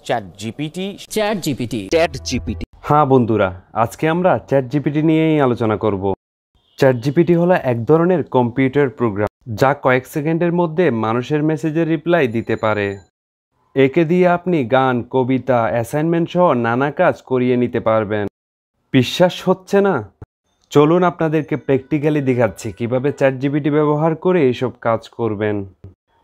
Chatgpt হ্যাঁ বন্ধুরা, আজকে আমরা চ্যাটজিপিটি নিয়েই আলোচনা করব। চ্যাটজিপিটি হলো এক ধরনের কম্পিউটার প্রোগ্রাম যা কয়েক সেকেন্ডের মধ্যে মানুষের মেসেজের রিপ্লাই দিতে পারে। একে দিয়ে আপনি গান, কবিতা, অ্যাসাইনমেন্ট সহ নানা কাজ করিয়ে নিতে পারবেন। বিশ্বাস হচ্ছে না? চলুন আপনাদেরকে প্র্যাকটিক্যালি দেখাচ্ছি কিভাবে চ্যাটজিপিটি ব্যবহার করে এইসব কাজ করবেন।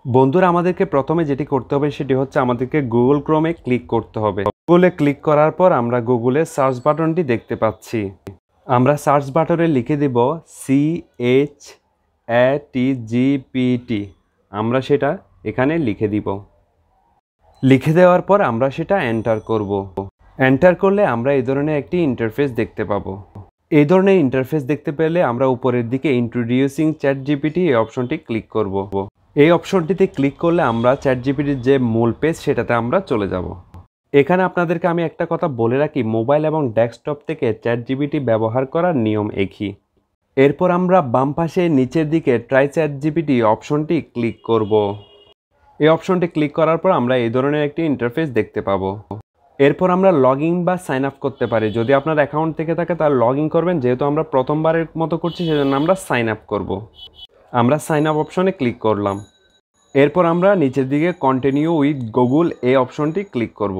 বন্ধুরা, আমাদেরকে প্রথমে যেটি করতে হবে সেটি হচ্ছে আমাদেরকে গুগল ক্রোমে ক্লিক করতে হবে। গুগলে ক্লিক করার পর আমরা গুগলে সার্চ বাটনটি দেখতে পাচ্ছি। আমরা সার্চ বাটনে লিখে দেব CHATGPT। আমরা সেটা এখানে লিখে দিব। লিখে দেওয়ার পর আমরা সেটা এন্টার করব। এন্টার করলে আমরা এই ধরনের একটি ইন্টারফেস দেখতে পাবো। এই ধরনের ইন্টারফেস দেখতে পেলে আমরা উপরের দিকে ইন্ট্রোডিউসিং চ্যাটজিপিটি এই অপশনটি ক্লিক করব। এই অপশনটিতে ক্লিক করলে আমরা চ্যাটজিপিটির যে মূল পেজ সেটাতে আমরা চলে যাব। এখানে আপনাদেরকে আমি একটা কথা বলে রাখি, মোবাইল এবং ডেস্কটপ থেকে চ্যাটজিপিটি ব্যবহার করার নিয়ম একই। এরপর আমরা বাম পাশে নিচের দিকে ট্রাই চ্যাটজিপিটি অপশনটি ক্লিক করব। এই অপশনটি ক্লিক করার পর আমরা এই ধরনের একটি ইন্টারফেস দেখতে পাবো। এরপর আমরা লগ ইন বা সাইন আপ করতে পারি। যদি আপনার অ্যাকাউন্ট থেকে থাকে তাহলে লগ ইন করবেন, যেহেতু আমরা প্রথমবারের মতো করছি সেজন্য আমরা সাইন আপ করব। আমরা সাইন আপ অপশনে ক্লিক করলাম। এরপর আমরা নিচের দিকে কন্টিনিউ উইথ গুগল এই অপশনটি ক্লিক করব।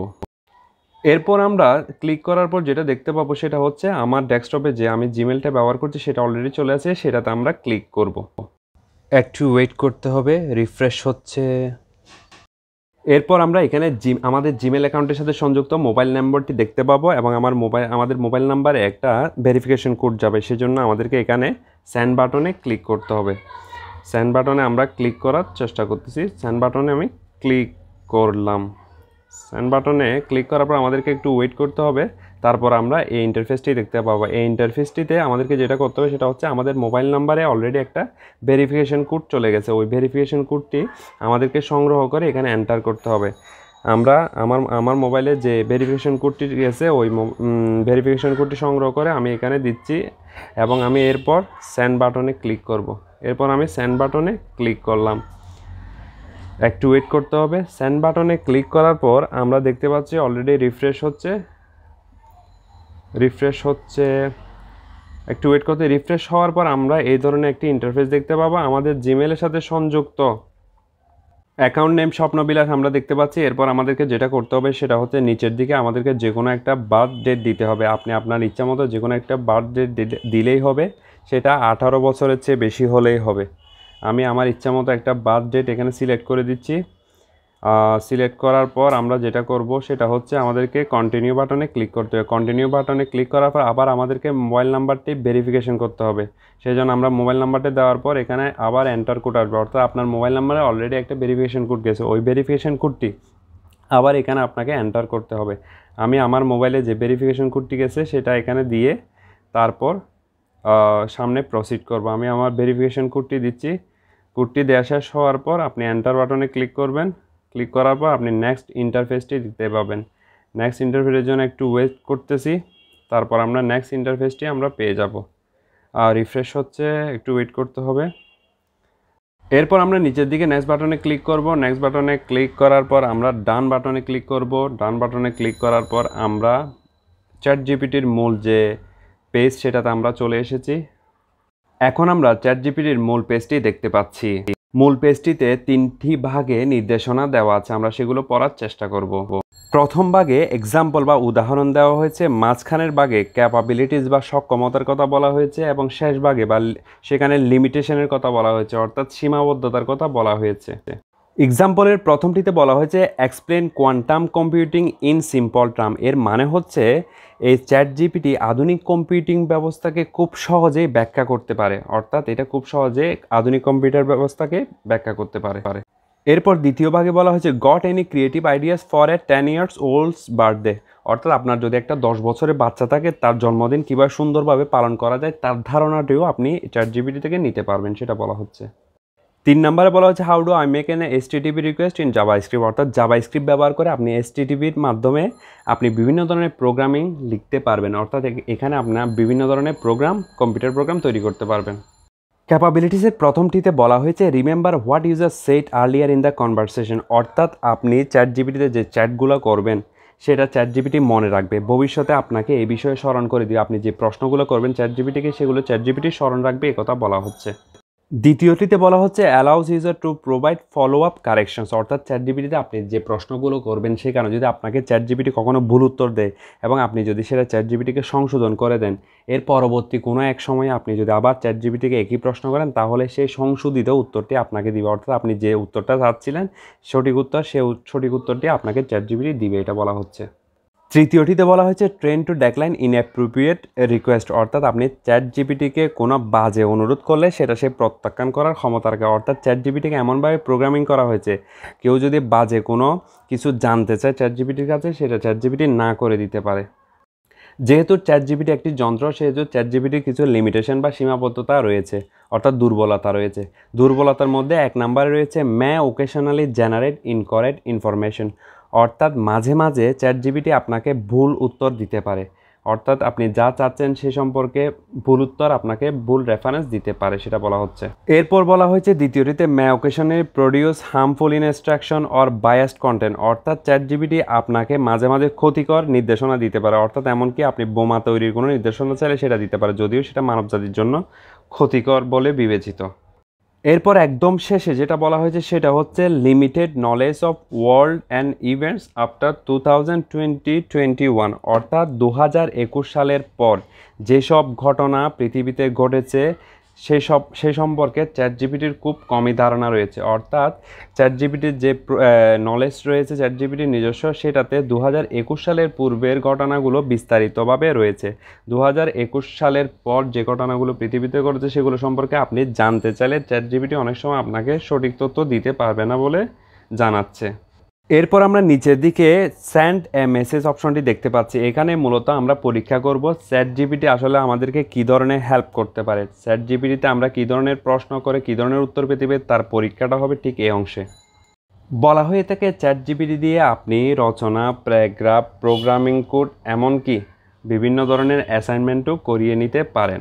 এরপর আমরা ক্লিক করার পর যেটা দেখতে পাবো সেটা হচ্ছে আমার ডেস্কটপে যে আমি জিমেলটা ব্যবহার করছি সেটা অলরেডি চলে আসে, সেটাতে আমরা ক্লিক করব। একটু ওয়েট করতে হবে, রিফ্রেশ হচ্ছে। এরপর আমরা এখানে আমাদের জিমেল অ্যাকাউন্টের সাথে সংযুক্ত মোবাইল নাম্বারটি দেখতে পাবো এবং আমাদের মোবাইল নাম্বারে একটা ভেরিফিকেশন কোড যাবে, সেজন্য আমাদেরকে এখানে সেন্ড বাটনে ক্লিক করতে হবে। সেন্ড বাটনে আমরা ক্লিক করার চেষ্টা করতেছি। সেন্ড বাটনে আমি ক্লিক করলাম। সেন্ড বাটনে ক্লিক করার পর আমাদেরকে একটু ওয়েট করতে হবে। তারপর আমরা এই ইন্টারফেসটি দেখতে পাবো। এই ইন্টারফেসটিতে আমাদেরকে যেটা করতে হবে সেটা হচ্ছে আমাদের মোবাইল নাম্বারে অলরেডি একটা ভেরিফিকেশন কোড চলে গেছে। ওই ভেরিফিকেশন কোডটি আমাদেরকে সংগ্রহ করে এখানে এন্টার করতে হবে। আমরা আমার মোবাইলে যে ভেরিফিকেশন কোডটি গেছে ওই ভেরিফিকেশন কোডটি সংগ্রহ করে আমি এখানে দিচ্ছি এবং আমি এরপর সেন্ড বাটনে ক্লিক করব। এরপর আমি সেন্ড বাটনে ক্লিক করলাম। একটু ওয়েট করতে হবে। সেন্ড বাটনে ক্লিক করার পর আমরা দেখতে পাচ্ছি অলরেডি রিফ্রেশ হচ্ছে। একটু ওয়েট করতে, রিফ্রেশ হওয়ার পর আমরা এই ধরনের একটি ইন্টারফেস দেখতে পাবো। আমাদের জিমেলের সাথে সংযুক্ত অ্যাকাউন্ট নেম স্বপ্নবিলাস আমরা দেখতে পাচ্ছি। এরপর আমাদেরকে যেটা করতে হবে সেটা হচ্ছে নিচের দিকে আমাদেরকে যে কোনো একটা বার্থ ডেট দিতে হবে। আপনি আপনার ইচ্ছা মতো যে কোনো একটা বার্থ ডেট দিলেই হবে, সেটা 18 বছরের চেয়ে বেশি হলেই হবে। আমি আমার ইচ্ছা মতো একটা বার্থ ডেট এখানে সিলেক্ট করে দিচ্ছি। সিলেক্ট করার পর আমরা যেটা করব সেটা হচ্ছে আমাদেরকে কন্টিনিউ বাটনে ক্লিক করতে হবে। কন্টিনিউ বাটনে ক্লিক করার পর আবার আমাদেরকে মোবাইল নাম্বারটি ভেরিফিকেশন করতে হবে। সেই জন্য আমরা মোবাইল নাম্বারটি দেওয়ার পর এখানে আবার এন্টার কোড আসবে, অর্থাৎ আপনার মোবাইল নাম্বারে অলরেডি একটা ভেরিফিকেশন কোড গেছে, ওই ভেরিফিকেশন কোডটি আবার এখানে আপনাকে এন্টার করতে হবে। আমি আমার মোবাইলে যে ভেরিফিকেশন কোডটি গেছে সেটা এখানে দিয়ে তারপর সামনে প্রসিড করব। আমি আমার ভেরিফিকেশন কোডটি দিচ্ছি। কোডটি দেওয়া শেষ হওয়ার পর আপনি এন্টার বাটনে ক্লিক করবেন। ক্লিক করার পর আপনি নেক্সট ইন্টারফেসটি দিতে পাবেন। নেক্সট ইন্টারফেসের জন্য একটু ওয়েট করতেছি। তারপর আমরা নেক্সট ইন্টারফেসটি আমরা পেয়ে যাব। রিফ্রেশ হচ্ছে, একটু ওয়েট করতে হবে। এরপর আমরা নিচের দিকে নেক্সট বাটনে ক্লিক করব। নেক্সট বাটনে ক্লিক করার পর আমরা ডান বাটনে ক্লিক করব। ডান বাটনে ক্লিক করার পর আমরা চ্যাটজিপিটির মূল যে পেজ সেটাতে আমরা চলে এসেছি। এখন আমরা চ্যাটজিপিটির মূল পেজটি দেখতে পাচ্ছি। মূল পেজটিতে 3টি ভাগে নির্দেশনা দেওয়া আছে, আমরা সেগুলো পড়ার চেষ্টা করব। প্রথম ভাগে এক্সাম্পল বা উদাহরণ দেওয়া হয়েছে, মাঝখানের ভাগে ক্যাপাবিলিটিস বা সক্ষমতার কথা বলা হয়েছে এবং শেষ ভাগে বা সেখানে লিমিটেশনের কথা বলা হয়েছে, অর্থাৎ সীমাবদ্ধতার কথা বলা হয়েছে। এক্সাম্পলের প্রথমটিতে বলা হয়েছে explain quantum computing in simple term. এর মানে হচ্ছে এই চ্যাটজিপিটি আধুনিক কম্পিউটিং ব্যবস্থাকে খুব সহজেই ব্যাখ্যা করতে পারে, অর্থাৎ এটা খুব সহজে আধুনিক কম্পিউটার ব্যবস্থাকে ব্যাখ্যা করতে পারে। এরপর দ্বিতীয় ভাগে বলা হয়েছে goat any creative ideas for a 10 years old's birthday. অর্থাৎ আপনার যদি একটা 10 বছরের বাচ্চা থাকে তার জন্মদিন কীভাবে সুন্দরভাবে পালন করা যায় তার ধারণাটিও আপনি চ্যাটজিপিটি থেকে নিতে পারবেন, সেটা বলা হচ্ছে। 3 নম্বরে বলা হচ্ছে how do I make N HTTP request in JavaScript. অর্থাৎ জাভাস্ক্রিপ্ট ব্যবহার করে আপনি HTTPর মাধ্যমে আপনি বিভিন্ন ধরনের প্রোগ্রামিং লিখতে পারবেন, অর্থাৎ এখানে আপনার বিভিন্ন ধরনের কম্পিউটার প্রোগ্রাম তৈরি করতে পারবেন। ক্যাপাবিলিটিসের প্রথমটিতে বলা হয়েছে remember what user set earlier in the conversation, অর্থাৎ আপনি চ্যাটজিপিটিতে যে চ্যাটগুলো করবেন সেটা চ্যাটজিপিটি মনে রাখবে, ভবিষ্যতে আপনাকে এই বিষয়ে স্মরণ করে দিবে। আপনি যে প্রশ্নগুলো করবেন চ্যাটজিপিটিকে সেগুলো চ্যাটজিপিটি স্মরণ রাখবে, এই কথা বলা হচ্ছে। দ্বিতীয়টিতে বলা হচ্ছে allows user to provide follow up corrections, অর্থাৎ চ্যাটজিপিটিতে আপনি যে প্রশ্নগুলো করবেন সেখানে যদি আপনাকে চ্যাটজিপিটি কখনো ভুল উত্তর দেয় এবং আপনি যদি সেটা চ্যাটজিপিটিকে সংশোধন করে দেন, এর পরবর্তী কোনো এক সময়ে আপনি যদি আবার চ্যাটজিপিটিকে একই প্রশ্ন করেন তাহলে সেই সংশোধিত উত্তরটি আপনাকে দিবে, অর্থাৎ আপনি যে উত্তরটা চাচ্ছিলেন সঠিক উত্তর, সঠিক উত্তরটি আপনাকে চ্যাটজিপিটি দিবে, এটা বলা হচ্ছে। তৃতীয়টিতে বলা হয়েছে ট্রেন টু ডেক্লাইন ইনঅ্যাপ্রোপ্রিয়েট রিকোয়েস্ট, অর্থাৎ আপনি চ্যাটজিপিটিকে কোনো বাজে অনুরোধ করলে সেটা সে প্রত্যাখ্যান করার ক্ষমতা রাখে, অর্থাৎ চ্যাটজিপিটিকে এমনভাবে প্রোগ্রামিং করা হয়েছে কেউ যদি বাজে কোনো কিছু জানতে চায় চ্যাটজিপিটির কাছে সেটা চ্যাটজিপিটি না করে দিতে পারে। যেহেতু চ্যাটজিপিটি একটি যন্ত্র সেহেতু চ্যাটজিপিটির কিছু লিমিটেশন বা সীমাবদ্ধতা রয়েছে, অর্থাৎ দুর্বলতা রয়েছে। দুর্বলতার মধ্যে 1 নম্বরে রয়েছে মে ওকেশনালি জেনারেট ইনকারেক্ট ইনফরমেশন, অর্থাৎ মাঝে মাঝে চ্যাটজিপিটি আপনাকে ভুল উত্তর দিতে পারে, অর্থাৎ আপনি যা চাচ্ছেন সে সম্পর্কে ভুল উত্তর আপনাকে ভুল রেফারেন্স দিতে পারে, সেটা বলা হচ্ছে। এরপর বলা হয়েছে দ্বিতীয়টিতে may occasionally produce harmful instruction or biased content, অর্থাৎ চ্যাটজিপিটি আপনাকে মাঝে মাঝে ক্ষতিকর নির্দেশনা দিতে পারে, অর্থাৎ এমনকি আপনি বোমা তৈরির কোনো নির্দেশনা চাইলে সেটা দিতে পারে, যদিও সেটা মানবজাতির জন্য ক্ষতিকর বলে বিবেচিত। এরপর একদম শেষে যেটা বলা হয়েছে সেটা হচ্ছে limited knowledge of world and events after 2021, অর্থাৎ 2021 সালের পর যেসব ঘটনা পৃথিবীতে ঘটেছে সে সম্পর্কে চ্যাটজিপিটির খুব কমই ধারণা রয়েছে, অর্থাৎ চ্যাটজিপিটির যে নলেজ রয়েছে চ্যাটজিপিটির নিজস্ব সেটাতে 2021 সালের পূর্বের ঘটনাগুলো বিস্তারিতভাবে রয়েছে। 2021 সালের পর যে ঘটনাগুলো পৃথিবীতে ঘটেছে সেগুলো সম্পর্কে আপনি জানতে চাইলে চ্যাটজিপিটি অনেক সময় আপনাকে সঠিক তথ্য দিতে পারবে না বলে জানাচ্ছে। এরপর আমরা নিচের দিকে সেন্ড এ মেসেজ অপশনটি দেখতে পাচ্ছি। এখানে মূলত আমরা পরীক্ষা করব চ্যাটজিপিটি আসলে আমাদেরকে কী ধরনের হেল্প করতে পারে, চ্যাটজিপিটিতে আমরা কী ধরনের প্রশ্ন করে কী ধরনের উত্তর পেতে পারি তার পরীক্ষাটা হবে ঠিক এই অংশে। বলা হয়ে থাকে চ্যাটজিপিটি দিয়ে আপনি রচনা, প্যারাগ্রাফ, প্রোগ্রামিং কোড এমনকি বিভিন্ন ধরনের অ্যাসাইনমেন্টও করিয়ে নিতে পারেন।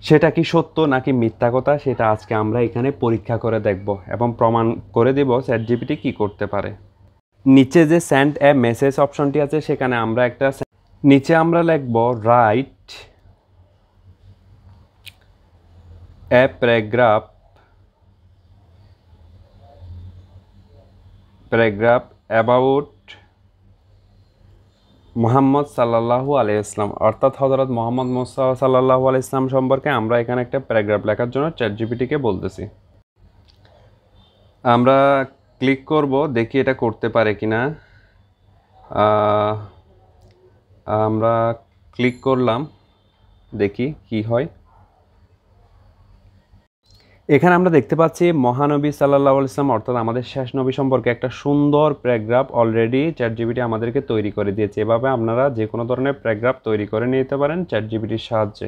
সেটা কি সত্য নাকি মিথ্যা কথা সেটা আজকে আমরা এখানে পরীক্ষা করে দেখব এবং প্রমাণ করে দেব চ্যাটজিপিটি কী করতে পারে। নিচে যে সেন্ড এ মেসেজ অপশনটি আছে সেখানে আমরা নিচে আমরা লিখব write a paragraph about Mohammad সাল্লাল্লাহু আলাইহি ওয়াসাল্লাম, অর্থাৎ হযরত মোহাম্মদ মুস্তাফা সাল্লাল্লাহু আলাইহি ওয়াসাল্লাম সম্পর্কে আমরা এখানে একটা প্যারাগ্রাফ লেখার জন্য চ্যাটজিপিটিকে বলতেছি। আমরা ক্লিক করব, দেখি এটা করতে পারে কিনা। আমরা ক্লিক করলাম, দেখি কি হয়। এখানে আমরা দেখতে পাচ্ছি মহানবী সাল্লাল্লাহু আলাইহি ওয়াসাল্লাম অর্থাৎ আমাদের শেষ নবী সম্পর্কে একটা সুন্দর প্যারাগ্রাফ অলরেডি চ্যাটজিপিটি আমাদেরকে তৈরি করে দিয়েছে। এভাবে আপনারা যে কোনো ধরনের প্যারাগ্রাফ তৈরি করে নিতে পারেন চ্যাটজিপিটির সাহায্যে।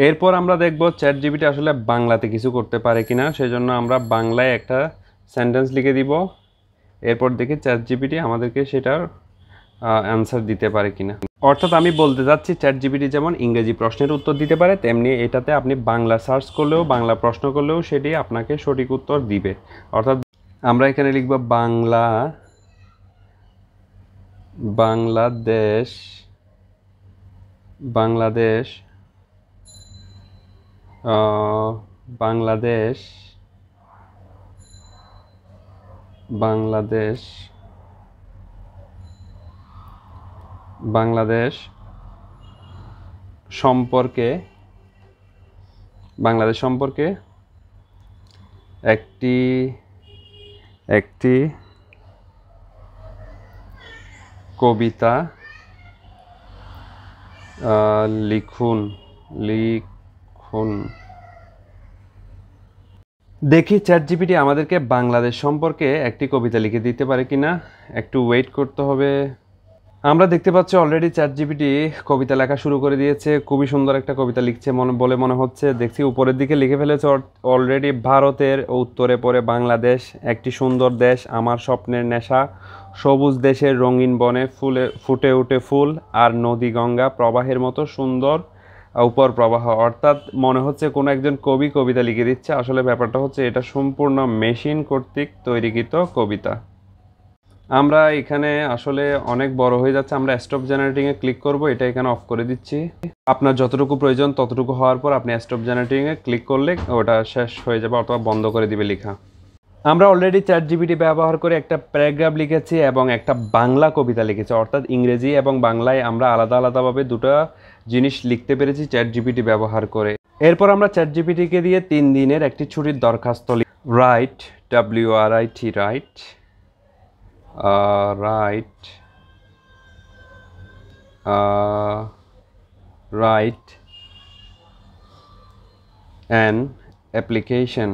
এরপর আমরা দেখব চ্যাটজিপিটি আসলে বাংলাতে কিছু করতে পারে কিনা, সেজন্য আমরা বাংলায় একটা সেন্টেন্স লিখে দিব। এরপর দেখি চ্যাটজিপিটি আমাদেরকে সেটার অ্যান্সার দিতে পারে কিনা। অর্থাৎ আমি বলতে যাচ্ছি চ্যাটজিপিটি যেমন ইংরেজি প্রশ্নের উত্তর দিতে পারে তেমনি এটাতে আপনি বাংলা সার্চ করলেও বাংলা প্রশ্ন করলেও সেটি আপনাকে সঠিক উত্তর দিবে। অর্থাৎ আমরা এখানে লিখব বাংলাদেশ সম্পর্কে একটি কবিতা লিখুন। দেখি চ্যাটজিপিটি আমাদেরকে বাংলাদেশ সম্পর্কে একটি কবিতা লিখে দিতে পারে কিনা, একটু ওয়েট করতে হবে। আমরা দেখতে পাচ্ছি অলরেডি চ্যাটজিপিটি কবিতা লেখা শুরু করে দিয়েছে। খুবই সুন্দর একটা কবিতা লিখছে বলে মনে হচ্ছে। দেখছি উপরের দিকে লিখে ফেলেছে অলরেডি, ভারতের উত্তরে পড়ে বাংলাদেশ একটি সুন্দর দেশ, আমার স্বপ্নের নেশা, সবুজ দেশের রঙিন বনে ফুটে ওঠে ফুল, আর নদী গঙ্গা প্রবাহের মতো সুন্দর উপর প্রবাহ, অর্থাৎ মনে হচ্ছে কোনো একজন কবি কবিতা লিখে দিচ্ছে, আসলে ব্যাপারটা হচ্ছে এটা সম্পূর্ণ মেশিন কর্তৃক তৈরিকৃত কবিতা। আমরা এখানে আসলে অনেক বড় হয়ে যাচ্ছে, আমরা স্টপ জেনারেটিংয়ে ক্লিক করব, এটা এখানে অফ করে দিচ্ছি। আপনার যতটুকু প্রয়োজন ততটুকু হওয়ার পর আপনি স্টপ জেনারেটিংয়ে ক্লিক করলে ওটা শেষ হয়ে যাবে অথবা বন্ধ করে দিবে লেখা। আমরা অলরেডি চ্যাটজিপিটি ব্যবহার করে একটা প্যারাগ্রাফ লিখেছি এবং একটা বাংলা কবিতা লিখেছি, অর্থাৎ ইংরেজি এবং বাংলায় আমরা আলাদা আলাদাভাবে দুটো জিনিস লিখতে পেরেছি চ্যাটজিপিটি ব্যবহার করে। এরপর আমরা চ্যাটজিপিটিকে দিয়ে 3 দিনের একটি ছুটির দরখাস্ত right, WRIT right, write an application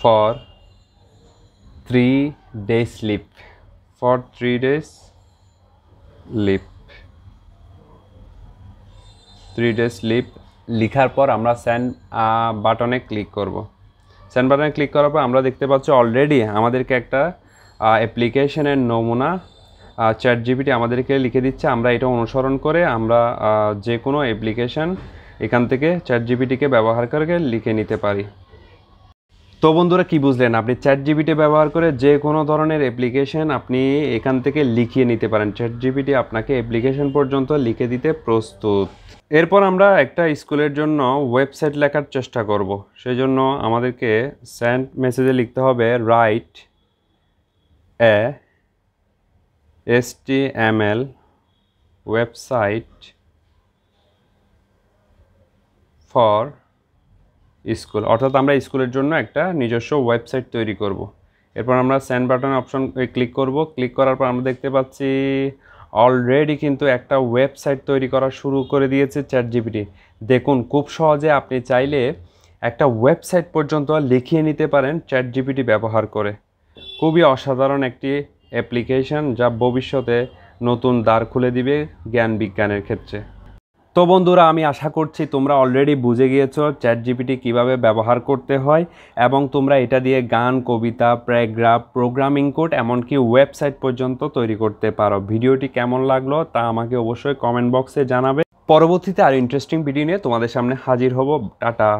for 3 days sleep, for 3 days sleep, 3 days sleep লিখার পর আমরা সেন্ড বাটনে ক্লিক করব। সেন্ড বাটনে ক্লিক করার পর আমরা দেখতে পাচ্ছি অলরেডি আমাদেরকে একটা অ্যাপ্লিকেশনের নমুনা চ্যাটজিপিটি আমাদেরকে লিখে দিচ্ছে। আমরা এটা অনুসরণ করে আমরা যে কোনো অ্যাপ্লিকেশন এখান থেকে চ্যাটজিপিটিকে ব্যবহার করে লিখে নিতে পারি। তো বন্ধুরা, কি বুঝলেন? আপনি চ্যাটজিপিটি ব্যবহার করে যে কোনো ধরনের অ্যাপ্লিকেশন আপনি এখান থেকে লিখিয়ে নিতে পারেন। চ্যাটজিপিটি আপনাকে অ্যাপ্লিকেশন পর্যন্ত লিখে দিতে প্রস্তুত। এরপর আমরা একটা স্কুলের জন্য ওয়েবসাইট লেখার চেষ্টা করব। সেই জন্য আমাদেরকে সেন্ড মেসেজে লিখতে হবে write a HTML website for school, অর্থাৎ আমরা স্কুলের জন্য একটা নিজস্ব ওয়েবসাইট তৈরি করব। এরপর আমরা সেন্ড বাটন অপশন ক্লিক করব। ক্লিক করার পর আমরা দেখতে পাচ্ছি অলরেডি কিন্তু একটা ওয়েবসাইট তৈরি করা শুরু করে দিয়েছে চ্যাটজিপিটি। দেখুন, খুব সহজে আপনি চাইলে একটা ওয়েবসাইট পর্যন্ত লিখিয়ে নিতে পারেন চ্যাটজিপিটি ব্যবহার করে। খুবই অসাধারণ একটি অ্যাপ্লিকেশন যা ভবিষ্যতে নতুন দ্বার খুলে দিবে জ্ঞান বিজ্ঞানের ক্ষেত্রে। তো বন্ধুরা, আমি আশা করছি তোমরা অলরেডি বুঝে গিয়েছো চ্যাটজিপিটি কিভাবে ব্যবহার করতে হয় এবং তোমরা এটা দিয়ে গান, কবিতা, প্যারাগ্রাফ, প্রোগ্রামিং কোড এমনকি ওয়েবসাইট পর্যন্ত তৈরি করতে পারো। ভিডিওটি কেমন লাগলো তা আমাকে অবশ্যই কমেন্ট বক্সে জানাবে। পরবর্তীতে আর ইন্টারেস্টিং ভিডিও নিয়ে তোমাদের সামনে হাজির হব। টাটা।